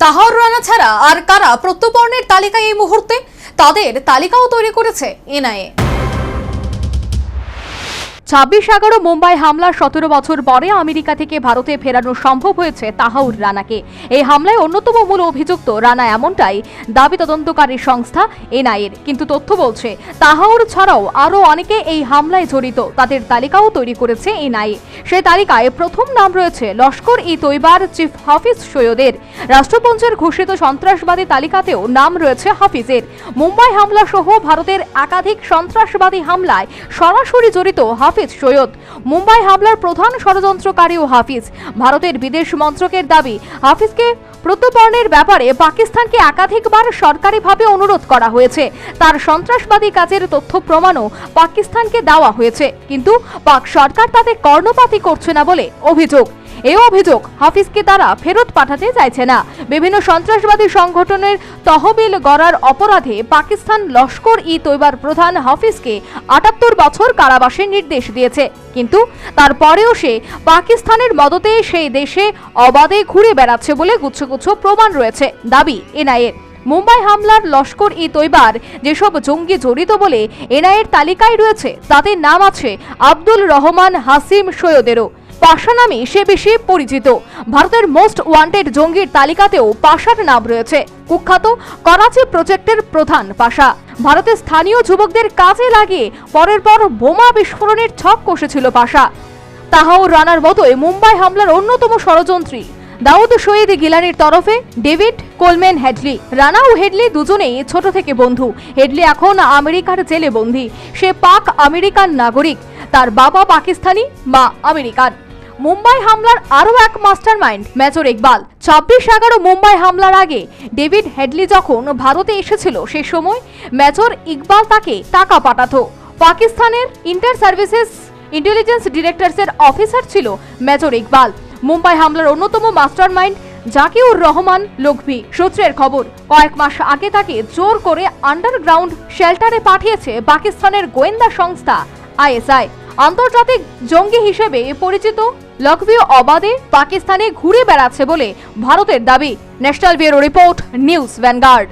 তাহাউর রানা ছাড়া আর কারা প্রত্যর্পণের তালিকায় এই মুহূর্তে? তাদের তালিকাও তৈরি করেছে এনআইএ। 26/11 মুম্বাই হামলার 17 বছর পরে আমেরিকা থেকে ভারতে ফেরানো সম্ভব হয়েছে তাহাউর রানাকে। এই হামলায় অন্যতম মূল অভিযুক্ত রানা, এমনটাই দাবি তদন্তকারী সংস্থা এনআইএর। কিন্তু তথ্য বলছে তাহাউর ছাড়াও আরও অনেকে এই হামলায় জড়িত। তাদের তালিকাও তৈরি করেছে এনআইএ। সেই তালিকায় প্রথম নাম রয়েছে লস্কর-ই-তৈবার চিফ হাফিজ সৈয়দের। রাষ্ট্রপুঞ্জের ঘোষিত সন্ত্রাসবাদী তালিকাতেও নাম রয়েছে হাফিজের। মুম্বাই হামলা সহ ভারতের একাধিক সন্ত্রাসবাদী হামলায় সরাসরি জড়িত হাফিজ সৈয়দ। মুম্বাই হামলার প্রধান ষড়যন্ত্রকারীও হাফিজ। ভারতের বিদেশ মন্ত্রকের দাবি, হাফিজকে প্রত্যর্পণের ব্যাপারে পাকিস্তানকে একাধিকবার সরকারিভাবে অনুরোধ করা হয়েছে। তার সন্ত্রাসবাদী কাজের তথ্য প্রমাণও পাকিস্তানকে দেওয়া হয়েছে, কিন্তু পাক সরকার তাতে কর্ণপাতই করছে না বলে অভিযোগ। এই অভিযোগ হাফিজকে তারা ফেরত পাঠাতে চাইছে না। বিভিন্ন সন্ত্রাসবাদী সংগঠনের তহবিল গড়ার অপরাধে পাকিস্তান লস্কর-ই-তৈবার প্রধান হাফিজকে 78 বছর কারাবাসের নির্দেশ দিয়েছে। কিন্তু তারপরেও সে পাকিস্তানের মদতে সেই দেশে অবাধে ঘুরে বেড়াচ্ছে বলে গুচ্ছ প্রমাণ রয়েছে, দাবি এনআইএর। মুম্বাই হামলার লস্কর-ই-তৈবার যেসব জঙ্গি জড়িত বলে এনআইএর তালিকায় রয়েছে, তাদের নাম আছে আব্দুল রহমান হাসিম সৈয়দেরও। পাশা নামে সে বেশি পরিচিত। ভারতের মোস্ট ওয়ান্টেড জঙ্গির তালিকাতেও পাশার নাম রয়েছে। কুখ্যাত করাচি প্রজেক্টের প্রধান পাশা ভারতের স্থানীয় যুবকদের কাজে লাগিয়ে পরের পর বোমা বিস্ফোরণের ছক কষেছিল পাশা। তাহাউর রানার মতোই মুম্বাই হামলার অন্যতম ষড়যন্ত্রী দাউদ শহীদ গিলানির তরফে ডেভিড কোলম্যান হেডলি। রানা ও হেডলি দুজনেই ছোট থেকে বন্ধু। হেডলি এখন আমেরিকার জেলে বন্দী। সে পাক আমেরিকান নাগরিক। তার বাবা পাকিস্তানি, মা আমেরিকান। মুম্বাই হামলার আরও এক মাস্টারমাইন্ড মেজর ইকবাল। 26/11 মুম্বাই হামলার আগে ডেভিড হেডলি যখন ভারতে এসেছিল, সে সময় মেজর ইকবাল তাকে টাকা পাঠাতো। পাকিস্তানের ইন্টার সার্ভিসেস ইন্টেলিজেন্স ডিরেক্টরসের অফিসার ছিল মেজর ইকবাল। মুম্বাই হামলার অন্যতম মাস্টারমাইন্ড জাকিউর রহমান লখভি। সূত্রের খবর, কয়েক মাস আগে তাকে জোর করে আন্ডারগ্রাউন্ড শেল্টারে পাঠিয়েছে পাকিস্তানের গোয়েন্দা সংস্থা আইএসআই। আন্তর্জাতিক জঙ্গি হিসেবে পরিচিত লখভি অবাধে পাকিস্তানে ঘুরে বেড়াচ্ছে বলে ভারতের দাবি। National bureau report, news vanguard.